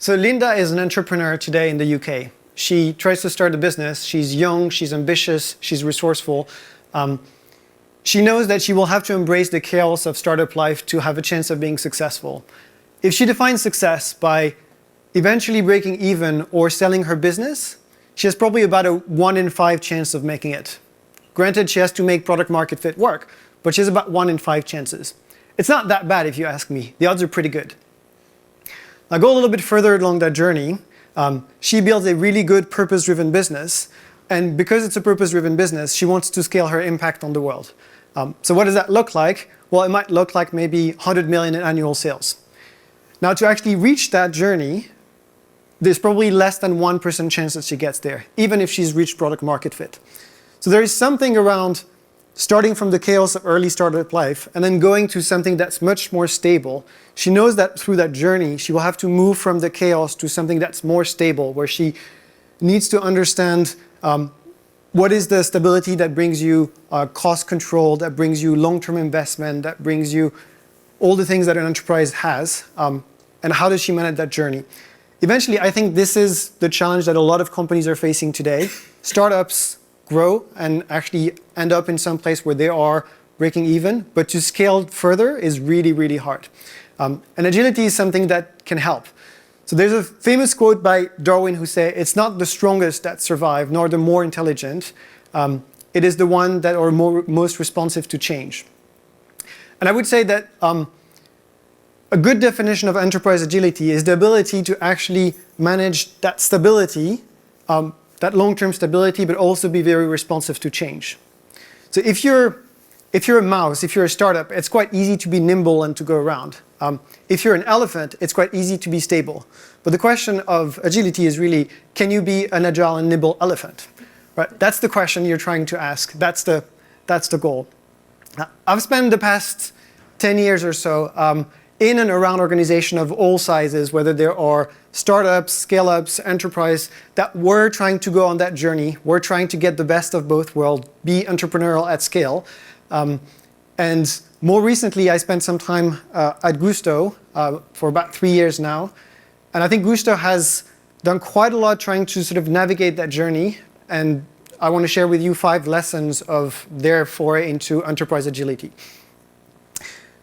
So Linda is an entrepreneur today in the UK. She tries to start a business. She's young, she's ambitious, she's resourceful. She knows that she will have to embrace the chaos of startup life to have a chance of being successful. If she defines success by eventually breaking even or selling her business, she has probably about a 1 in 5 chance of making it. Granted, she has to make product market fit work, but she has about 1 in 5 chances. It's not that bad if you ask me. The odds are pretty good. Now go a little bit further along that journey. She builds a really good purpose-driven business, and because it's a purpose-driven business, she wants to scale her impact on the world. So what does that look like? Well, it might look like maybe 100 million in annual sales. Now to actually reach that journey, there's probably less than 1% chance that she gets there, even if she's reached product market fit. So there is something around starting from the chaos of early startup life and then going to something that's much more stable. She knows that through that journey, she will have to move from the chaos to something that's more stable, where she needs to understand what is the stability that brings you cost control, that brings you long-term investment, that brings you all the things that an enterprise has, and how does she manage that journey? Eventually, I think this is the challenge that a lot of companies are facing today. Startups grow and actually end up in some place where they are breaking even, but to scale further is really, really hard. And agility is something that can help. So there's a famous quote by Darwin who says, "It's not the strongest that survive, nor the more intelligent. It is the one that are most responsive to change." And I would say that a good definition of enterprise agility is the ability to actually manage that stability, that long-term stability, but also be very responsive to change. So if you're a mouse, if you're a startup, it's quite easy to be nimble and to go around. If you're an elephant, it's quite easy to be stable. But the question of agility is really, can you be an agile and nimble elephant? Right? That's the question you're trying to ask. That's the goal. I've spent the past 10 years or so in and around organizations of all sizes, whether there are startups, scale-ups, enterprise, that we're trying to go on that journey. We're trying to get the best of both worlds, be entrepreneurial at scale. And more recently, I spent some time at Gusto for about 3 years now. And I think Gusto has done quite a lot trying to sort of navigate that journey. And I want to share with you 5 lessons of their foray into enterprise agility.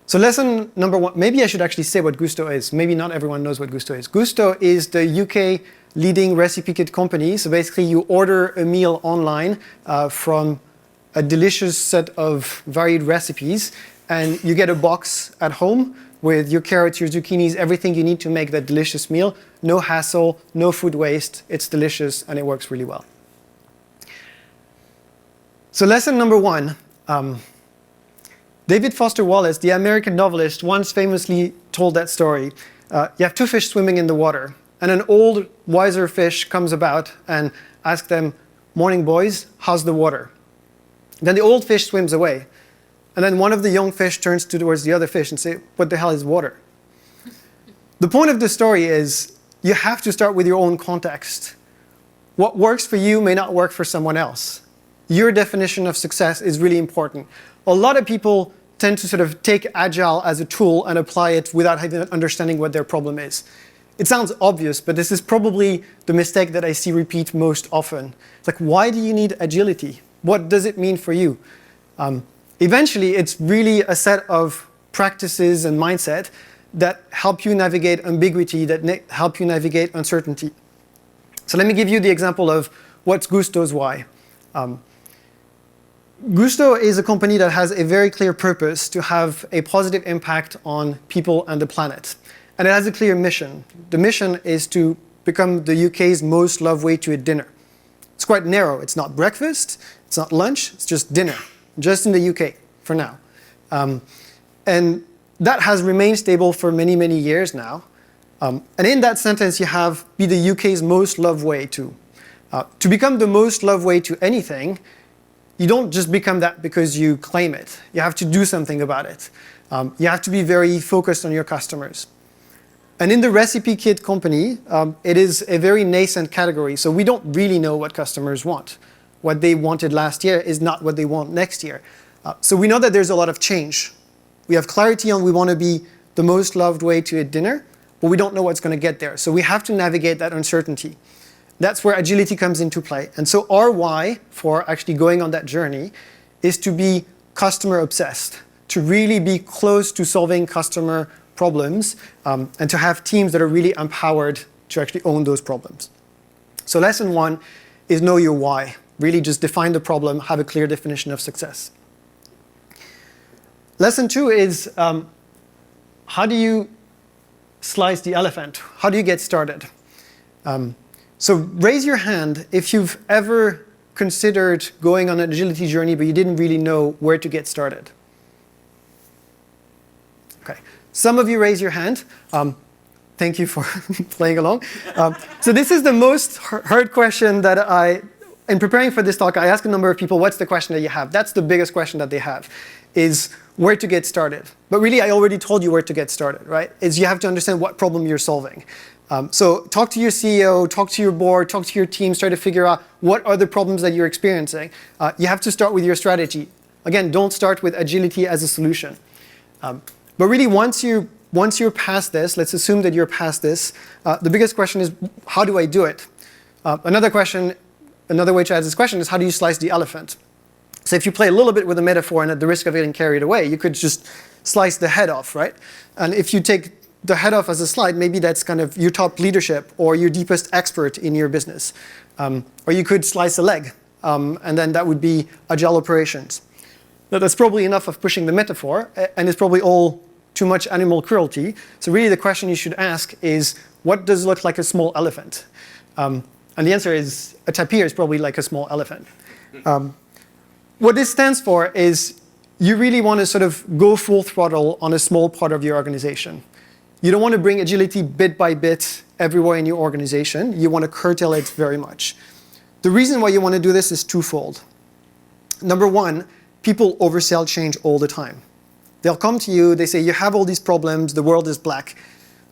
So lesson number 1, maybe I should actually say what Gusto is. Maybe not everyone knows what Gusto is. Gusto is the UK leading recipe kit company. So basically you order a meal online from a delicious set of varied recipes, and you get a box at home with your carrots, your zucchinis, everything you need to make that delicious meal. No hassle, no food waste. It's delicious and it works really well. So lesson number 1. David Foster Wallace, the American novelist, once famously told that story. You have 2 fish swimming in the water, and an old, wiser fish comes about and asks them, "Morning, boys, how's the water?" Then the old fish swims away, and then one of the young fish turns towards the other fish and says, "What the hell is water?" The point of the story is, you have to start with your own context. What works for you may not work for someone else. Your definition of success is really important. A lot of people tend to sort of take Agile as a tool and apply it without even understanding what their problem is. It sounds obvious, but this is probably the mistake that I see repeat most often. It's like, why do you need agility? What does it mean for you? Eventually, it's really a set of practices and mindset that help you navigate ambiguity, that help you navigate uncertainty. So let me give you the example of what's Gusto's why. Gusto is a company that has a very clear purpose to have a positive impact on people and the planet. And it has a clear mission. The mission is to become the UK's most loved way to eat dinner. It's quite narrow. It's not breakfast, it's not lunch, it's just dinner, just in the UK for now. And that has remained stable for many, many years now. And in that sentence, you have be the UK's most loved way to. To become the most loved way to anything, you don't just become that because you claim it. You have to do something about it. You have to be very focused on your customers. And in the recipe kit company, it is a very nascent category, so we don't really know what customers want. What they wanted last year is not what they want next year. So we know that there's a lot of change. We have clarity on we want to be the most loved way to eat dinner, but we don't know what's going to get there. So we have to navigate that uncertainty. That's where agility comes into play. And so our why for actually going on that journey is to be customer obsessed, to really be close to solving customer problems, and to have teams that are really empowered to actually own those problems. So lesson 1 is know your why. Really just define the problem, have a clear definition of success. Lesson 2 is how do you slice the elephant? How do you get started? So raise your hand if you've ever considered going on an agility journey, but you didn't really know where to get started. Okay, some of you raise your hand. Thank you for playing along. So this is the most heard question that in preparing for this talk, I asked a number of people, what's the question that you have? That's the biggest question that they have, is where to get started. But really, I already told you where to get started, right? Is you have to understand what problem you're solving. So talk to your CEO, talk to your board, talk to your team, try to figure out what are the problems that you're experiencing. You have to start with your strategy. Again, don't start with agility as a solution. But really, once you're past this, let's assume that you're past this, the biggest question is, how do I do it? Another way to ask this question is, how do you slice the elephant? So if you play a little bit with a metaphor and at the risk of getting carried away, you could just slice the head off, right? And if you take the head off as a slide, maybe that's kind of your top leadership or your deepest expert in your business. Or you could slice a leg, and then that would be agile operations. Now, that's probably enough of pushing the metaphor, and it's probably all too much animal cruelty. So really the question you should ask is, what does look like a small elephant? And the answer is, a tapir is probably like a small elephant. What this stands for is you really want to sort of go full throttle on a small part of your organization. You don't want to bring agility bit by bit everywhere in your organization. You want to curtail it very much. The reason why you want to do this is twofold. Number 1, people oversell change all the time. They'll come to you, they say, you have all these problems, the world is black.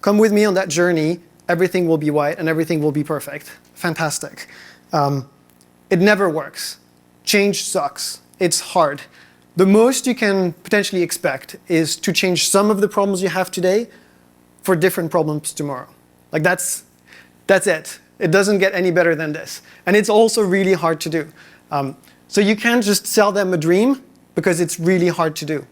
Come with me on that journey, everything will be white and everything will be perfect. Fantastic. It never works. Change sucks. It's hard. The most you can potentially expect is to change some of the problems you have today for different problems tomorrow. Like that's it. It doesn't get any better than this. And it's also really hard to do. So you can't just sell them a dream because it's really hard to do.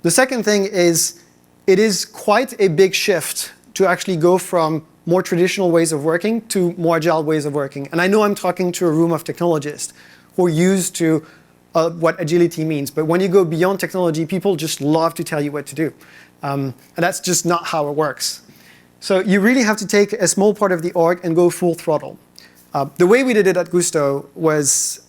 The second thing is, it is quite a big shift to actually go from more traditional ways of working to more agile ways of working. And I know I'm talking to a room of technologists who are used to what agility means. But when you go beyond technology, people just love to tell you what to do. And that's just not how it works. So you really have to take a small part of the org and go full throttle. The way we did it at Gusto was,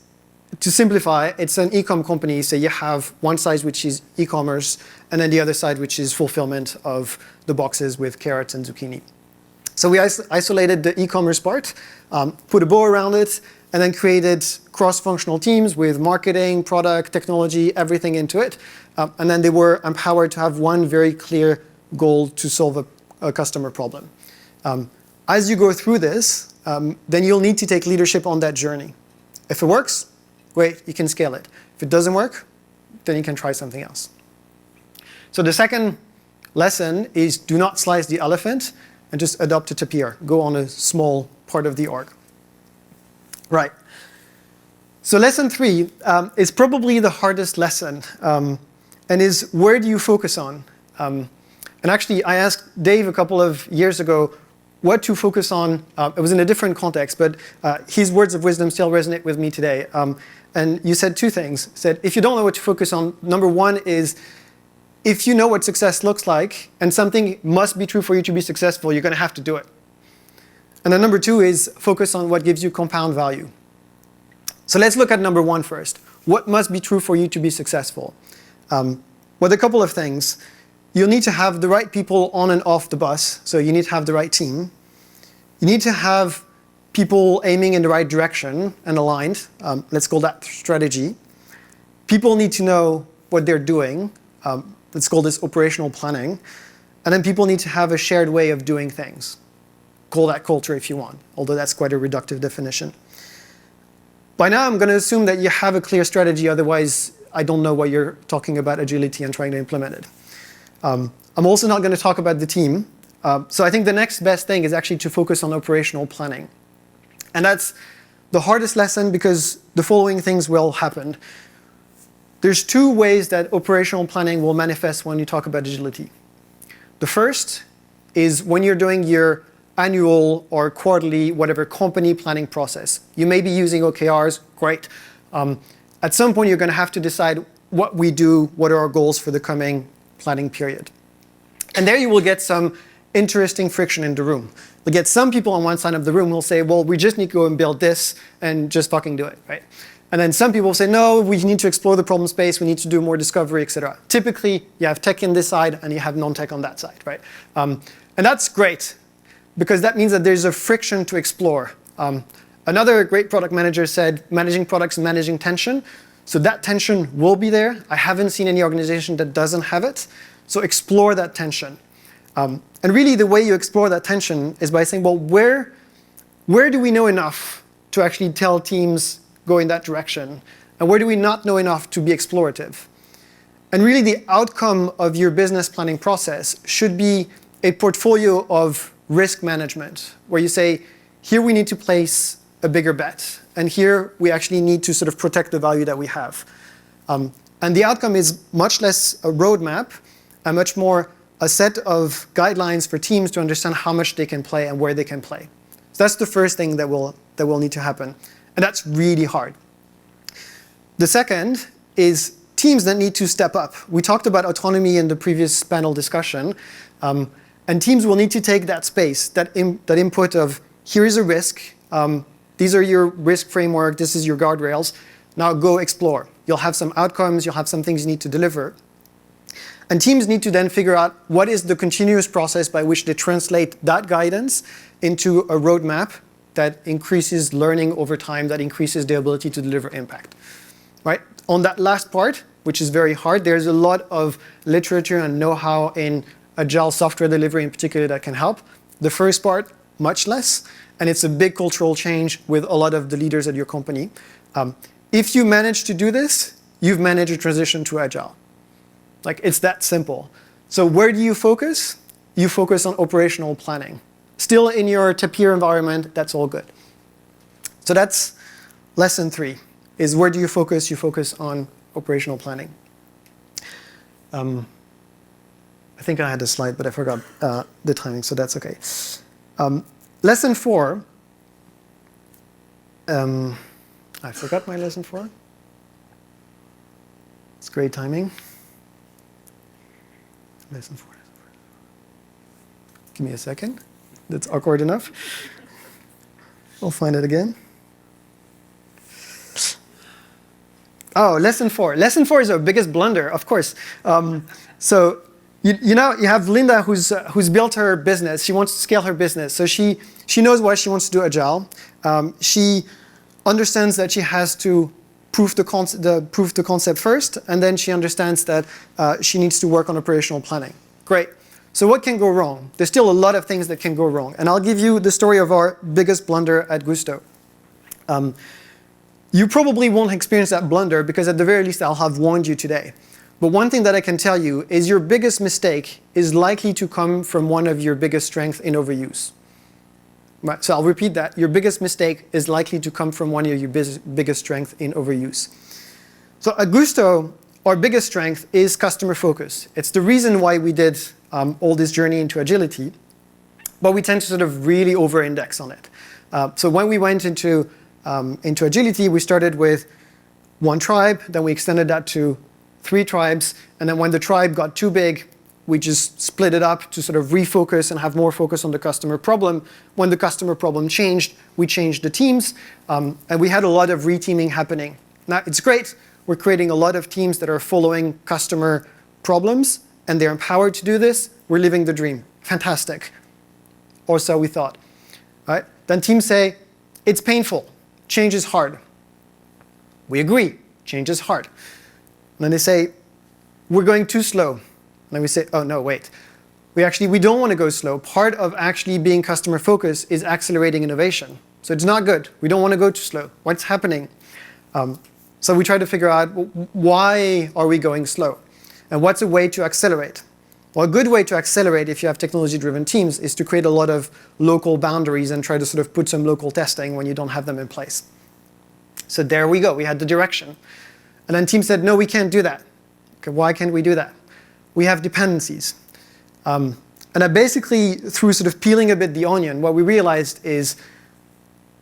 to simplify, it's an e-com company, so you have one side which is e-commerce, and then the other side which is fulfillment of the boxes with carrots and zucchini. So we isolated the e-commerce part, put a bow around it, and then created cross-functional teams with marketing, product, technology, everything into it. And then they were empowered to have one very clear goal to solve a customer problem. As you go through this, then you'll need to take leadership on that journey. If it works, great, you can scale it. If it doesn't work, then you can try something else. So the second lesson is, do not slice the elephant and just adopt a tapir. Go on a small part of the org. Right. So lesson 3 is probably the hardest lesson, and is, where do you focus on? And actually, I asked Dave a couple of years ago what to focus on. It was in a different context, but his words of wisdom still resonate with me today. And you said 2 things. You said, if you don't know what to focus on, number 1 is, if you know what success looks like, and something must be true for you to be successful, you're going to have to do it. And then number 2 is, focus on what gives you compound value. So let's look at number 1 first. What must be true for you to be successful? Well, a couple of things. You'll need to have the right people on and off the bus, so you need to have the right team. You need to have people aiming in the right direction and aligned. Let's call that strategy. People need to know what they're doing. Let's call this operational planning. And then people need to have a shared way of doing things. Call that culture if you want, although that's quite a reductive definition. By now, I'm going to assume that you have a clear strategy, otherwise I don't know why you're talking about agility and trying to implement it. I'm also not going to talk about the team. So I think the next best thing is actually to focus on operational planning. And that's the hardest lesson because the following things will happen. There's two ways that operational planning will manifest when you talk about agility. The first is when you're doing your annual or quarterly, whatever, company planning process. You may be using OKRs, great. At some point, you're going to have to decide what we do, what are our goals for the coming planning period. And there you will get some interesting friction in the room. You'll get some people on one side of the room who will say, well, we just need to go and build this and just fucking do it, right? And then some people will say, no, we need to explore the problem space, we need to do more discovery, etc. Typically, you have tech on this side and you have non-tech on that side, right? And that's great because that means that there's a friction to explore. Another great product manager said, managing products and managing tension. So that tension will be there. I haven't seen any organization that doesn't have it. So explore that tension. And really the way you explore that tension is by saying, well, where do we know enough to actually tell teams go in that direction? And where do we not know enough to be explorative? And really the outcome of your business planning process should be a portfolio of risk management, where you say, here we need to place a bigger bet. And here we actually need to sort of protect the value that we have. And the outcome is much less a roadmap and much more a set of guidelines for teams to understand how much they can play and where they can play. So that's the first thing that will need to happen. And that's really hard. The second is teams that need to step up. We talked about autonomy in the previous panel discussion. And teams will need to take that space, that input of, here is a risk. These are your risk framework. This is your guardrails. Now go explore. You'll have some outcomes. You'll have some things you need to deliver. And teams need to then figure out what is the continuous process by which they translate that guidance into a roadmap that increases learning over time, that increases their ability to deliver impact. Right? On that last part, which is very hard, there's a lot of literature and know-how in agile software delivery in particular that can help. The first part, much less. And it's a big cultural change with a lot of the leaders at your company. If you manage to do this, you've managed a transition to agile. Like, it's that simple. So where do you focus? You focus on operational planning. Still in your Tapir environment, that's all good. So that's lesson 3, is where do you focus? You focus on operational planning. I think I had a slide, but I forgot the timing, so that's okay. Lesson 4, I forgot my lesson 4. It's great timing. Lesson 4. Give me a second. That's awkward enough. I'll find it again. Oh, lesson 4. Lesson 4 is our biggest blunder, of course. So you know, you have Linda who's built her business. She wants to scale her business. So she knows why she wants to do agile. She understands that she has to prove the concept first, and then she understands that she needs to work on operational planning. Great. So what can go wrong? There's still a lot of things that can go wrong. And I'll give you the story of our biggest blunder at Gusto. You probably won't experience that blunder because at the very least I'll have warned you today. But one thing that I can tell you is your biggest mistake is likely to come from one of your biggest strengths in overuse. Right, so I'll repeat that. Your biggest mistake is likely to come from one of your biggest strengths in overuse. So at Gusto, our biggest strength is customer focus. It's the reason why we did all this journey into agility, but we tend to sort of really over-index on it. So when we went into agility, we started with 1 tribe, then we extended that to 3 tribes, and then when the tribe got too big, we just split it up to sort of refocus and have more focus on the customer problem. When the customer problem changed, we changed the teams, and we had a lot of reteaming happening. Now, it's great. We're creating a lot of teams that are following customer problems, and they're empowered to do this. We're living the dream. Fantastic. Or so we thought. Right? Then teams say, it's painful. Change is hard. We agree. Change is hard. And then they say, we're going too slow. And then we say, oh, no, wait. We don't want to go slow. Part of actually being customer focused is accelerating innovation. So it's not good. We don't want to go too slow. What's happening? So we try to figure out, why are we going slow? And what's a way to accelerate? Well, a good way to accelerate if you have technology-driven teams is to create a lot of local boundaries and try to sort of put some local testing when you don't have them in place. So there we go. We had the direction. And then team said, no, we can't do that. Okay, why can't we do that? We have dependencies. And I basically, through sort of peeling a bit the onion, what we realized is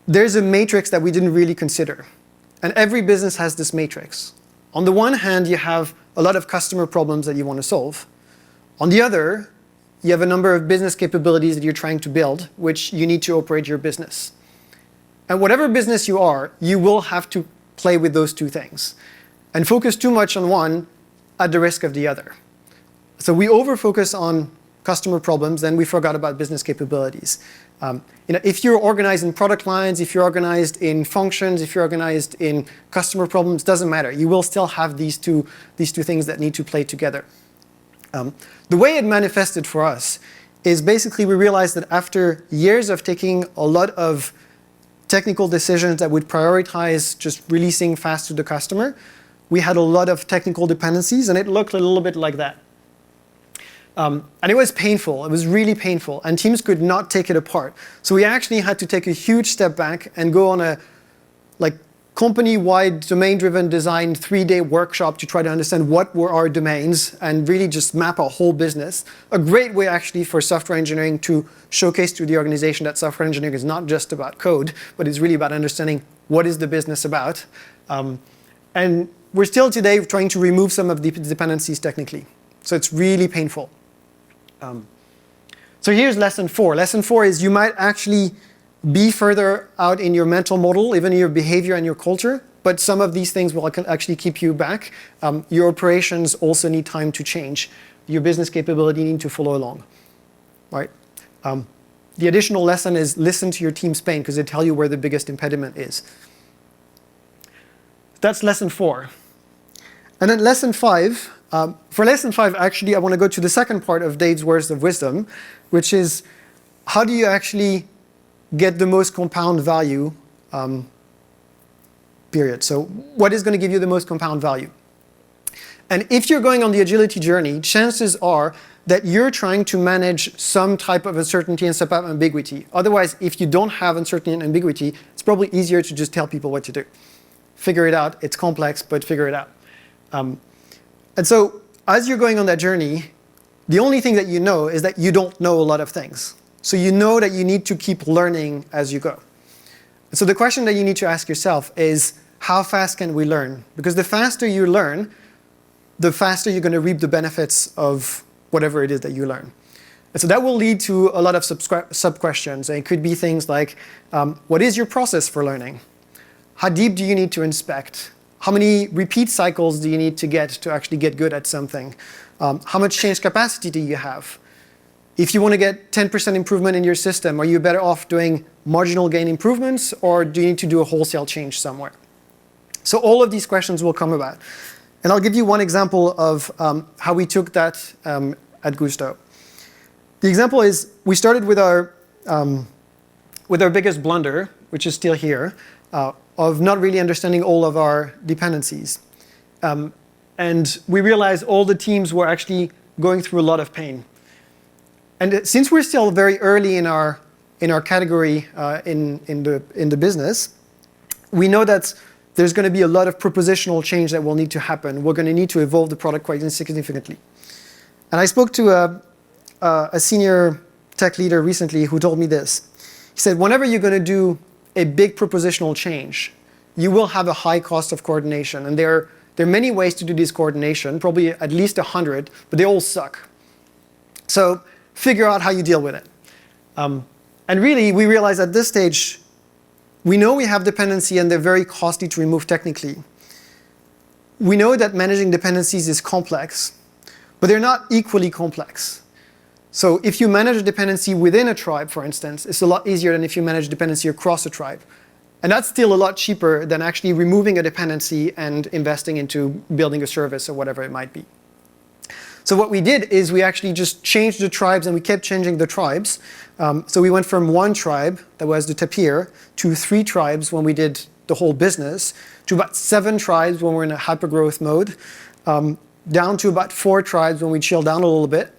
there's a matrix that we didn't really consider. And every business has this matrix. On the one hand, you have a lot of customer problems that you want to solve. On the other, you have a number of business capabilities that you're trying to build, which you need to operate your business. And whatever business you are, you will have to play with those two things and focus too much on one at the risk of the other. So we over-focus on customer problems, then we forgot about business capabilities. If you're organized in product lines, if you're organized in functions, if you're organized in customer problems, doesn't matter. You will still have these two things that need to play together. The way it manifested for us is basically we realized that after years of taking a lot of technical decisions that would prioritize just releasing fast to the customer, we had a lot of technical dependencies, and it looked a little bit like that. And it was painful. It was really painful, and teams could not take it apart. So we actually had to take a huge step back and go on a company-wide domain-driven design 3-day workshop to try to understand what were our domains and really just map our whole business. A great way actually for software engineering to showcase to the organization that software engineering is not just about code, but it's really about understanding what is the business about. And we're still today trying to remove some of the dependencies technically. So it's really painful. So here's lesson 4. Lesson 4 is you might actually be further out in your mental model, even in your behavior and your culture, but some of these things will actually keep you back. Your operations also need time to change. Your business capability need to follow along, right? The additional lesson is listen to your team's pain because they tell you where the biggest impediment is. That's lesson 4. And then lesson 5, for lesson 5, actually, I want to go to the second part of Dave's words of wisdom, which is how do you actually get the most compound value, period. So what is going to give you the most compound value? And if you're going on the agility journey, chances are that you're trying to manage some type of uncertainty and some type of ambiguity. Otherwise, if you don't have uncertainty and ambiguity, it's probably easier to just tell people what to do. Figure it out. It's complex, but figure it out. And so as you're going on that journey, the only thing that you know is that you don't know a lot of things. So you know that you need to keep learning as you go. And so the question that you need to ask yourself is, how fast can we learn? Because the faster you learn, the faster you're going to reap the benefits of whatever it is that you learn. And so that will lead to a lot of sub-questions. And it could be things like, what is your process for learning? How deep do you need to inspect? How many repeat cycles do you need to get to actually get good at something? How much change capacity do you have? If you want to get 10% improvement in your system, are you better off doing marginal gain improvements, or do you need to do a wholesale change somewhere? So all of these questions will come about. And I'll give you one example of how we took that at Gusto. The example is we started with our biggest blunder, which is still here, of not really understanding all of our dependencies. And we realized all the teams were actually going through a lot of pain. And since we're still very early in our category in the business, we know that there's going to be a lot of propositional change that will need to happen. We're going to need to evolve the product quite significantly. And I spoke to a senior tech leader recently who told me this. He said, whenever you're going to do a big propositional change, you will have a high cost of coordination. And there are many ways to do this coordination, probably at least 100, but they all suck. So figure out how you deal with it. And really, we realize at this stage, we know we have dependency and they're very costly to remove technically. We know that managing dependencies is complex, but they're not equally complex. So if you manage a dependency within a tribe, for instance, it's a lot easier than if you manage dependency across a tribe. And that's still a lot cheaper than actually removing a dependency and investing into building a service or whatever it might be. So what we did is we actually just changed the tribes, and we kept changing the tribes. So we went from 1 tribe, that was the tapir, to 3 tribes when we did the whole business, to about 7 tribes when we're in a hypergrowth mode, down to about 4 tribes when we chill down a little bit.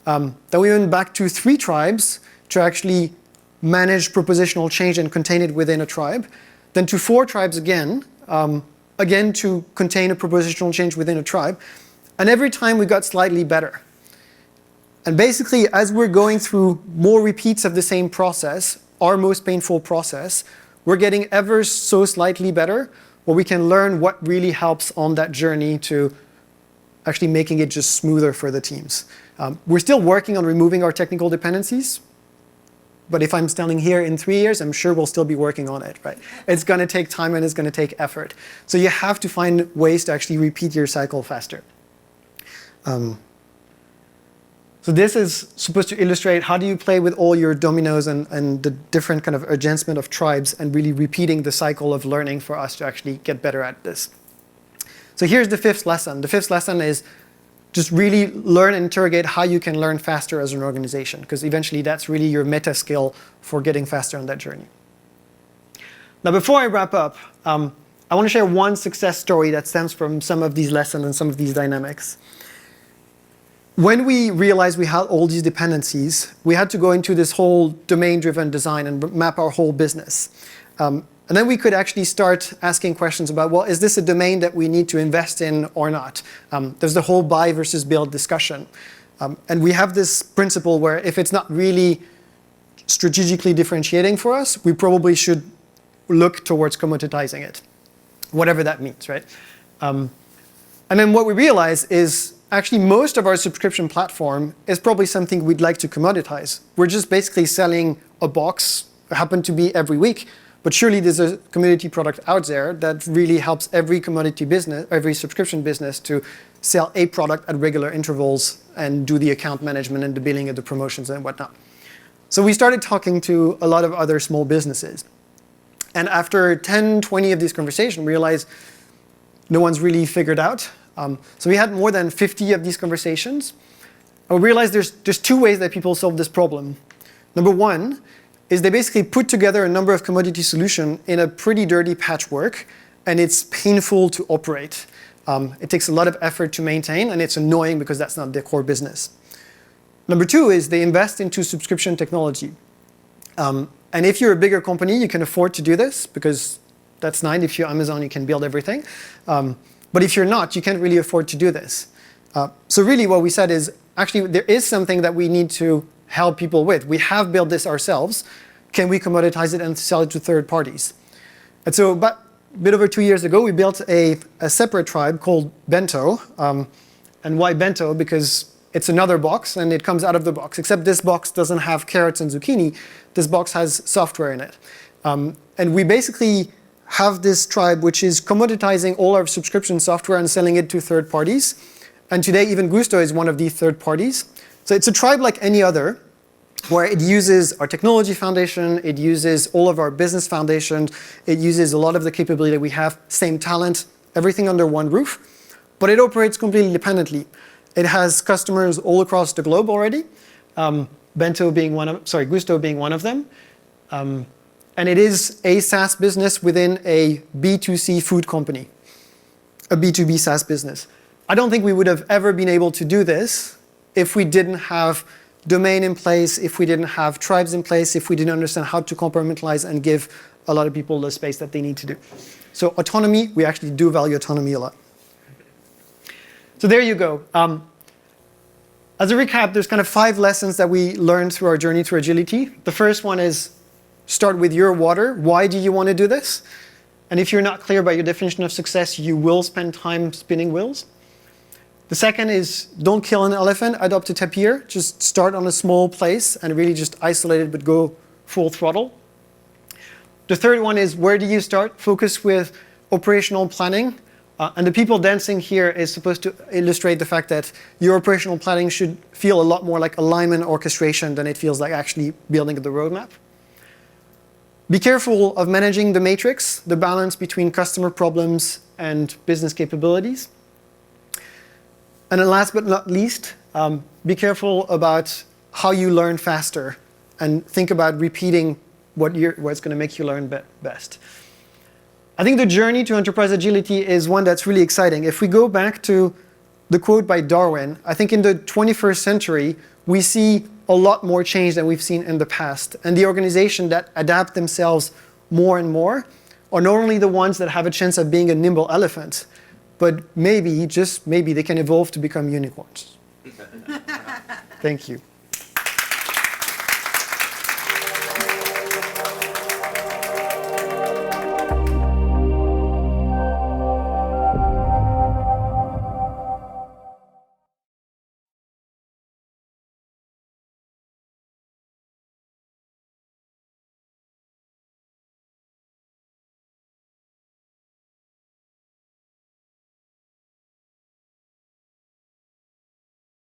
Then we went back to 3 tribes to actually manage propositional change and contain it within a tribe. Then to 4 tribes again, again to contain a propositional change within a tribe. And every time we got slightly better. And basically, as we're going through more repeats of the same process, our most painful process, we're getting ever so slightly better, where we can learn what really helps on that journey to actually making it just smoother for the teams. We're still working on removing our technical dependencies, but if I'm standing here in 3 years, I'm sure we'll still be working on it, right? It's going to take time and it's going to take effort. So you have to find ways to actually repeat your cycle faster. So this is supposed to illustrate how do you play with all your dominoes and the different kind of adjustment of tribes and really repeating the cycle of learning for us to actually get better at this. So here's the 5th lesson. The 5th lesson is just really learn and interrogate how you can learn faster as an organization, because eventually that's really your meta skill for getting faster on that journey. Now before I wrap up, I want to share one success story that stems from some of these lessons and some of these dynamics. When we realized we had all these dependencies, we had to go into this whole domain-driven design and map our whole business. And then we could actually start asking questions about, well, is this a domain that we need to invest in or not? There's the whole buy versus build discussion. And we have this principle where if it's not really strategically differentiating for us, we probably should look towards commoditizing it, whatever that means, right? And then what we realize is actually most of our subscription platform is probably something we'd like to commoditize. We're just basically selling a box, happen to be every week, but surely there's a commodity product out there that really helps every commodity business, every subscription business to sell a product at regular intervals and do the account management and the billing and the promotions and whatnot. So we started talking to a lot of other small businesses. And after 10, 20 of these conversations, we realized no one's really figured out. So we had more than 50 of these conversations. And we realized there's 2 ways that people solve this problem. Number 1 is they basically put together a number of commodity solutions in a pretty dirty patchwork, and it's painful to operate. It takes a lot of effort to maintain, and it's annoying because that's not their core business. Number 2 is they invest into subscription technology. And if you're a bigger company, you can afford to do this because that's nice. If you're Amazon, you can build everything. But if you're not, you can't really afford to do this. So really what we said is, actually, there is something that we need to help people with. We have built this ourselves. Can we commoditize it and sell it to third parties? And so about a bit over 2 years ago, we built a separate tribe called Bento. And why Bento? Because it's another box, and it comes out of the box. Except this box doesn't have carrots and zucchini. This box has software in it. And we basically have this tribe which is commoditizing all our subscription software and selling it to third parties. And today, even Gusto is one of these third parties. So it's a tribe like any other, where it uses our technology foundation, it uses all of our business foundations, it uses a lot of the capability that we have, same talent, everything under one roof, but it operates completely independently. It has customers all across the globe already, Gusto being one of them. And it is a SaaS business within a B2C food company, a B2B SaaS business. I don't think we would have ever been able to do this if we didn't have domain in place, if we didn't have tribes in place, if we didn't understand how to compartmentalize and give a lot of people the space that they need to do. So autonomy, we actually do value autonomy a lot. So there you go. As a recap, there's kind of 5 lessons that we learned through our journey through agility. The first one is start with your water. Why do you want to do this? And if you're not clear about your definition of success, you will spend time spinning wheels. The second is don't kill an elephant, adopt a tapir. Just start on a small place and really just isolate it, but go full throttle. The third one is where do you start? Focus with operational planning. And the people dancing here is supposed to illustrate the fact that your operational planning should feel a lot more like alignment orchestration than it feels like actually building the roadmap. Be careful of managing the matrix, the balance between customer problems and business capabilities. And then last but not least, be careful about how you learn faster and think about repeating what's going to make you learn best. I think the journey to enterprise agility is one that's really exciting. If we go back to the quote by Darwin, I think in the 21st century, we see a lot more change than we've seen in the past. And the organizations that adapt themselves more and more are not only the ones that have a chance of being a nimble elephant, but maybe, just maybe, they can evolve to become unicorns. Thank you.